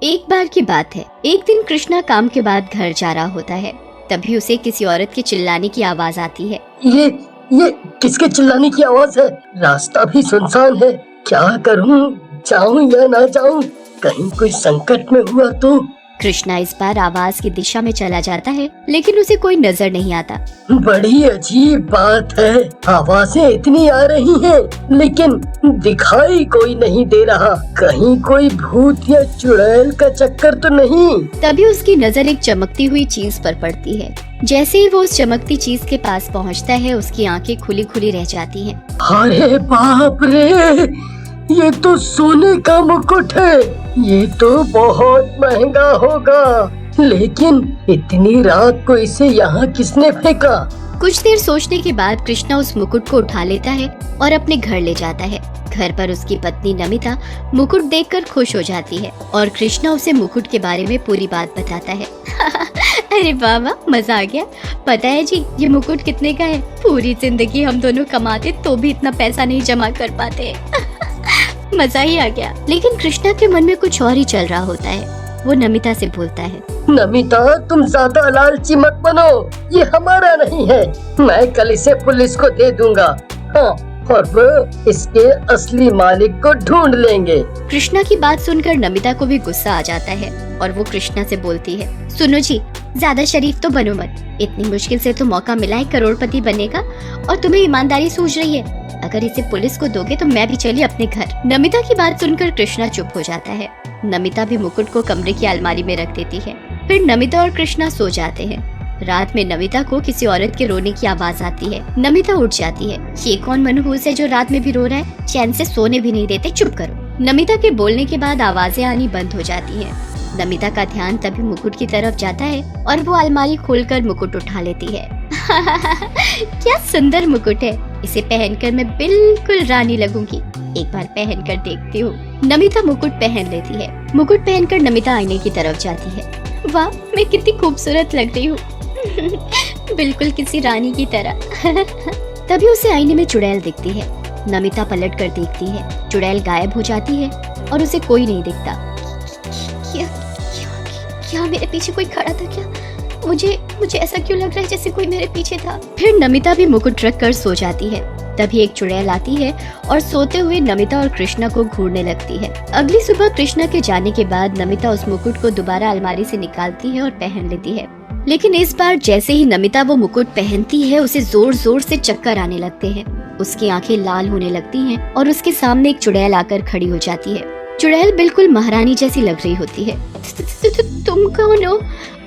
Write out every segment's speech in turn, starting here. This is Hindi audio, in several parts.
एक बार की बात है, एक दिन कृष्णा काम के बाद घर जा रहा होता है। तभी उसे किसी औरत के चिल्लाने की आवाज आती है। ये किसके चिल्लाने की आवाज है? रास्ता भी सुनसान है, क्या करूं? जाऊं या ना जाऊं? कहीं कोई संकट में हुआ तो? कृष्णा इस बार आवाज की दिशा में चला जाता है, लेकिन उसे कोई नजर नहीं आता। बड़ी अजीब बात है, आवाजें इतनी आ रही हैं, लेकिन दिखाई कोई नहीं दे रहा। कहीं कोई भूत या चुड़ैल का चक्कर तो नहीं? तभी उसकी नजर एक चमकती हुई चीज पर पड़ती है। जैसे ही वो उस चमकती चीज के पास पहुंचता है, उसकी आंखें खुली खुली रह जाती हैं। अरे बाप रे, ये तो सोने का मुकुट है। ये तो बहुत महंगा होगा, लेकिन इतनी रात को इसे यहाँ किसने फेंका? कुछ देर सोचने के बाद कृष्णा उस मुकुट को उठा लेता है और अपने घर ले जाता है। घर पर उसकी पत्नी नमिता मुकुट देखकर खुश हो जाती है और कृष्णा उसे मुकुट के बारे में पूरी बात बताता है। अरे वाह वाह, मजा आ गया। पता है जी, ये मुकुट कितने का है? पूरी जिंदगी हम दोनों कमाते तो भी इतना पैसा नहीं जमा कर पाते। मजा ही आ गया। लेकिन कृष्णा के मन में कुछ और ही चल रहा होता है। वो नमिता से बोलता है, नमिता, तुम ज्यादा लालची मत बनो, ये हमारा नहीं है। मैं कल इसे पुलिस को दे दूंगा। हाँ, और वो इसके असली मालिक को ढूंढ लेंगे। कृष्णा की बात सुनकर नमिता को भी गुस्सा आ जाता है और वो कृष्णा से बोलती है, सुनो जी, ज्यादा शरीफ तो बनो मत। इतनी मुश्किल से तो मौका मिला है करोड़पति बनने का, और तुम्हें ईमानदारी सूझ रही है। अगर इसे पुलिस को दोगे तो मैं भी चली अपने घर। नमिता की बात सुनकर कृष्णा चुप हो जाता है। नमिता भी मुकुट को कमरे की अलमारी में रख देती है। फिर नमिता और कृष्णा सो जाते हैं। रात में नमिता को किसी औरत के रोने की आवाज आती है। नमिता उठ जाती है। ये कौन मनहूस है जो रात में भी रो रहा है? चैन से सोने भी नहीं देते, चुप करो। नमिता के बोलने के बाद आवाजें आनी बंद हो जाती हैं। नमिता का ध्यान तभी मुकुट की तरफ जाता है और वो अलमारी खोलकर मुकुट उठा लेती है। क्या सुंदर मुकुट है, इसे पहनकर मैं बिल्कुल रानी लगूंगी। एक बार पहनकर देखती हूँ। नमिता मुकुट पहन लेती है। मुकुट पहनकर नमिता आईने की तरफ जाती है। वाह, मैं कितनी खूबसूरत लग रही हूँ। बिल्कुल किसी रानी की तरह। तभी उसे आईने में चुड़ैल दिखती है। नमिता पलट कर देखती है। चुड़ैल गायब हो जाती है और उसे कोई नहीं दिखता। क्या मेरे पीछे कोई खड़ा था क्या? मुझे ऐसा क्यों लग रहा है जैसे कोई मेरे पीछे था? फिर नमिता भी मुकुट रख कर सो जाती है। तभी एक चुड़ैल आती है और सोते हुए नमिता और कृष्णा को घूरने लगती है। अगली सुबह कृष्णा के जाने के बाद नमिता उस मुकुट को दोबारा अलमारी से निकालती है और पहन लेती है। लेकिन इस बार जैसे ही नमिता वो मुकुट पहनती है, उसे जोर जोर से चक्कर आने लगते हैं। उसकी आंखें लाल होने लगती हैं और उसके सामने एक चुड़ैल आकर खड़ी हो जाती है। चुड़ैल बिल्कुल महारानी जैसी लग रही होती है। तुम कौन हो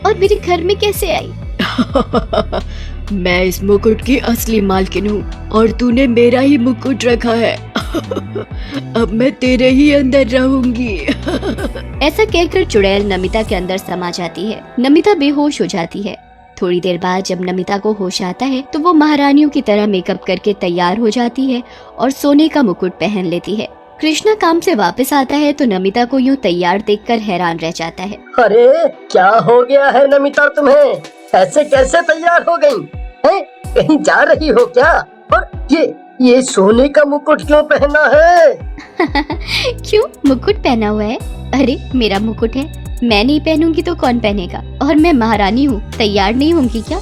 और मेरे घर में कैसे आई? मैं इस मुकुट की असली मालकिन हूँ और तूने मेरा ही मुकुट रखा है। अब मैं तेरे ही अंदर रहूंगी। ऐसा कहकर चुड़ैल नमिता के अंदर समा जाती है। नमिता बेहोश हो जाती है। थोड़ी देर बाद जब नमिता को होश आता है तो वो महारानियों की तरह मेकअप करके तैयार हो जाती है और सोने का मुकुट पहन लेती है। कृष्णा काम से वापस आता है तो नमिता को यूं तैयार देखकर हैरान रह जाता है। अरे क्या हो गया है नमिता तुम्हें? ऐसे कैसे तैयार हो गई? हैं? कहीं जा रही हो क्या? और ये सोने का मुकुट क्यों पहना है? क्यों मुकुट पहना हुआ है? अरे मेरा मुकुट है, मैं नहीं पहनूंगी तो कौन पहनेगा? और मैं महारानी हूँ, तैयार नहीं होंगी क्या?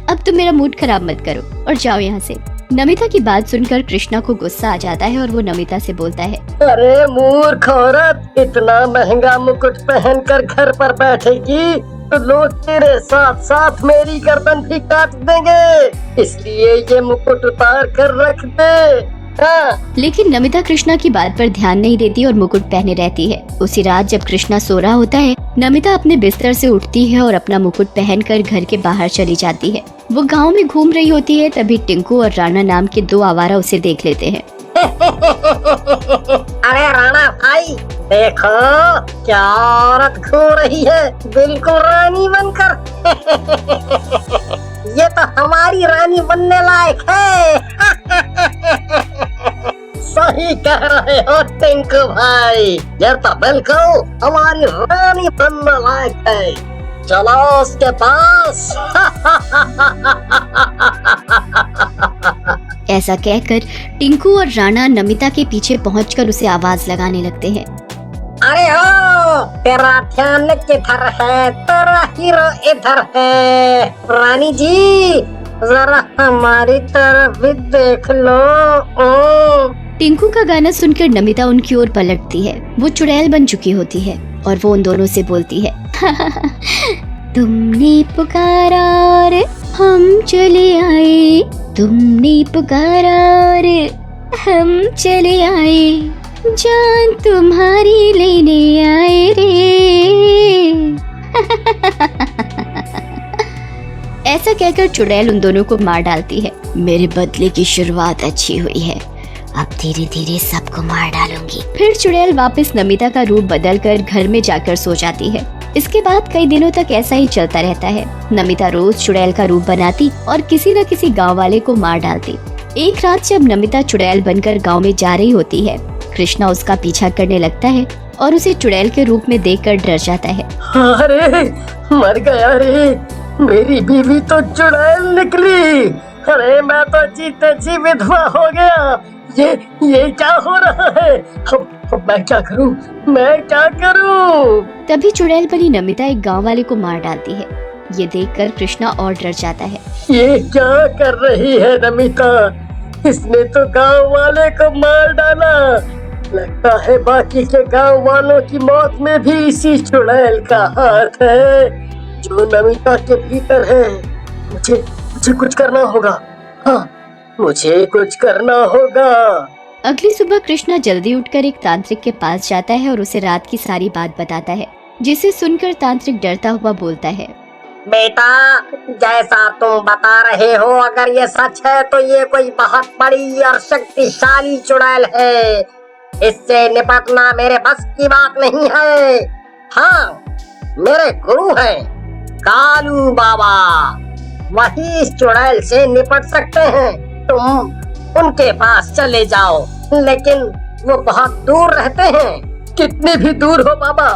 अब तुम मेरा मूड खराब मत करो और जाओ यहाँ से। नमिता की बात सुनकर कृष्णा को गुस्सा आ जाता है और वो नमिता से बोलता है, अरे मूर्ख औरत, इतना महंगा मुकुट पहनकर घर पर बैठेगी तो लोग तेरे साथ साथ मेरी गर्दन भी काट देंगे, इसलिए ये मुकुट उतार कर रख दे। हाँ। लेकिन नमिता कृष्णा की बात पर ध्यान नहीं देती और मुकुट पहने रहती है। उसी रात जब कृष्णा सो रहा होता है, नमिता अपने बिस्तर से उठती है और अपना मुकुट पहनकर घर के बाहर चली जाती है। वो गांव में घूम रही होती है, तभी टिंकू और राणा नाम के दो आवारा उसे देख लेते हैं। अरे राणा भाई, देखो क्या औरत घूम रही है, बिल्कुल रानी बनकर। ये तो हमारी रानी बनने लायक है। सही कह रहे हो टिंकू भाई, ये तो बिल्कुल हमारी रानी बनने लायक है। चलो उसके पास। ऐसा कहकर टिंकू और राणा नमिता के पीछे पहुंचकर उसे आवाज लगाने लगते हैं। अरे हो, तेरा ध्यान किधर है? तेरा हीरो इधर है। रानी जी जरा हमारी तरफ भी देख लो। टिंकू का गाना सुनकर नमिता उनकी ओर पलटती है। वो चुड़ैल बन चुकी होती है और वो उन दोनों से बोलती है तुमने पुकारा और हम चले आए, तुमने पुकारा और हम चले आए, जान तुम्हारी लेने आए रे। ऐसा कहकर चुड़ैल उन दोनों को मार डालती है। मेरे बदले की शुरुआत अच्छी हुई है, अब धीरे धीरे सबको मार डालूंगी। फिर चुड़ैल वापस नमिता का रूप बदलकर घर में जाकर सो जाती है। इसके बाद कई दिनों तक ऐसा ही चलता रहता है। नमिता रोज चुड़ैल का रूप बनाती और किसी न किसी गांव वाले को मार डालती। एक रात जब नमिता चुड़ैल बनकर गांव में जा रही होती है, कृष्णा उसका पीछा करने लगता है और उसे चुड़ैल के रूप में देखकर डर जाता है। अरे मर गया रे, मेरी बीवी तो चुड़ैल निकली। अरे मैं तो जीते जी विधवा हो गया। ये क्या हो रहा है? अब मैं क्या करूं? मैं क्या करूं? तभी चुड़ैल बनी नमिता एक गांव वाले को मार डालती है। ये देखकर कृष्णा और डर जाता है। ये क्या कर रही है नमिता? इसने तो गांव वाले को मार डाला। लगता है बाकी के गांव वालों की मौत में भी इसी चुड़ैल का हाथ है जो नमिता के भीतर है। मुझे कुछ करना होगा। हाँ, मुझे कुछ करना होगा। अगली सुबह कृष्णा जल्दी उठकर एक तांत्रिक के पास जाता है और उसे रात की सारी बात बताता है, जिसे सुनकर तांत्रिक डरता हुआ बोलता है, बेटा जैसा तुम बता रहे हो, अगर ये सच है तो ये कोई बहुत बड़ी और शक्तिशाली चुड़ैल है। इससे निपटना मेरे बस की बात नहीं है। हाँ, मेरे गुरु हैं कालू बाबा, वही इस चुड़ैल से निपट सकते हैं। तुम उनके पास चले जाओ, लेकिन वो बहुत दूर रहते हैं। कितने भी दूर हो बाबा,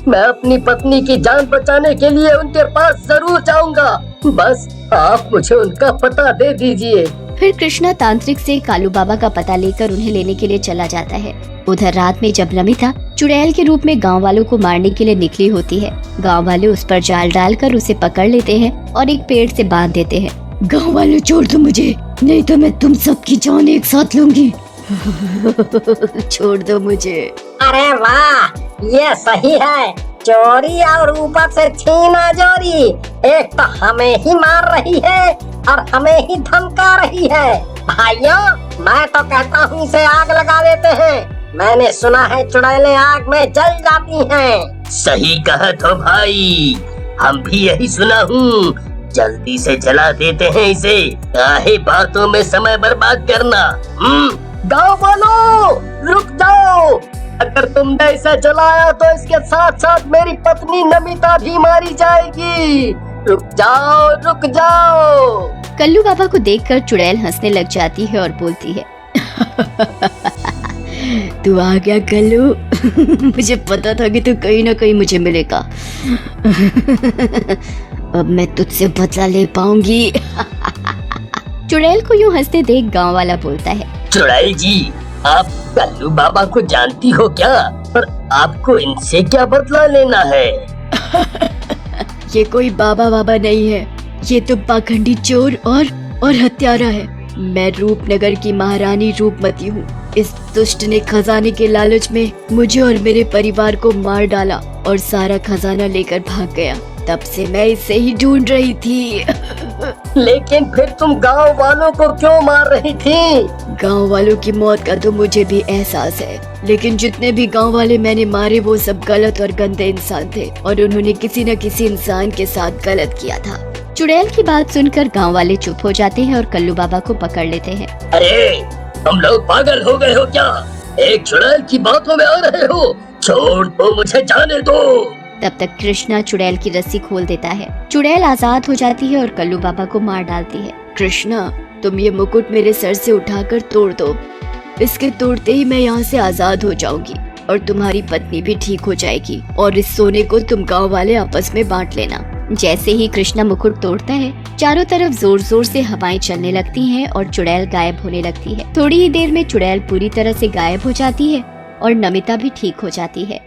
मैं अपनी पत्नी की जान बचाने के लिए उनके पास जरूर जाऊंगा। बस आप मुझे उनका पता दे दीजिए। फिर कृष्णा तांत्रिक से कालू बाबा का पता लेकर उन्हें लेने के लिए चला जाता है। उधर रात में जब नमिता चुड़ैल के रूप में गांव वालों को मारने के लिए निकली होती है, गांव वाले उस पर जाल डालकर उसे पकड़ लेते हैं और एक पेड़ से बांध देते हैं। गांव वालों छोड़ दो मुझे, नहीं तो मैं तुम सबकी जान एक साथ लूंगी। छोड़ दो मुझे। अरे वाह, ये सही है। चोरी और ऊपर से छीना जोरी। एक तो हमें ही मार रही है और हमें ही धमका रही है। भाइयों, मैं तो कहता हूँ इसे आग लगा देते हैं। मैंने सुना है चुड़ैलें आग में जल जाती हैं। सही कहा तो भाई, हम भी यही सुना हूँ। जल्दी से जला देते हैं इसे, काहे बातों में समय बर्बाद करना। गाँव वालों रुक जाओ, अगर तुमने इसे जलाया तो इसके साथ साथ मेरी पत्नी नमिता भी मारी जाएगी। रुक जाओ, रुक जाओ। कल्लू बाबा को देखकर चुड़ैल हंसने लग जाती है और बोलती है, तू आ गया कल्लू। मुझे पता था कि तू कहीं ना कहीं मुझे मिलेगा। अब मैं तुझसे बदला ले पाऊंगी। चुड़ैल को यूं हंसते देख गांव वाला बोलता है, चुड़ैल जी, आप कल्लू बाबा को जानती हो क्या? पर आपको इनसे क्या बदला लेना है? ये कोई बाबा बाबा नहीं है, ये तो पाखंडी चोर और हत्यारा है। मैं रूपनगर की महारानी रूपमती हूँ। इस दुष्ट ने खजाने के लालच में मुझे और मेरे परिवार को मार डाला और सारा खजाना लेकर भाग गया। तब से मैं इसे ही ढूंढ रही थी। लेकिन फिर तुम गांव वालों को क्यों मार रही थी? गांव वालों की मौत का तो मुझे भी एहसास है, लेकिन जितने भी गांव वाले मैंने मारे वो सब गलत और गंदे इंसान थे और उन्होंने किसी न किसी इंसान के साथ गलत किया था। चुड़ैल की बात सुनकर गांव वाले चुप हो जाते हैं और कल्लू बाबा को पकड़ लेते हैं। अरे तुम लोग पागल हो गए हो क्या? एक चुड़ैल की बातों में आ रहे हो? छोड़ दो, मुझे जाने दो। तब तक कृष्णा चुड़ैल की रस्सी खोल देता है। चुड़ैल आजाद हो जाती है और कल्लू बाबा को मार डालती है। कृष्णा, तुम ये मुकुट मेरे सर से उठाकर तोड़ दो। इसके तोड़ते ही मैं यहाँ से आजाद हो जाऊंगी और तुम्हारी पत्नी भी ठीक हो जाएगी और इस सोने को तुम गांव वाले आपस में बांट लेना। जैसे ही कृष्णा मुकुट तोड़ता है, चारों तरफ जोर जोर से हवाएं चलने लगती हैं और चुड़ैल गायब होने लगती है। थोड़ी ही देर में चुड़ैल पूरी तरह से गायब हो जाती है और नमिता भी ठीक हो जाती है।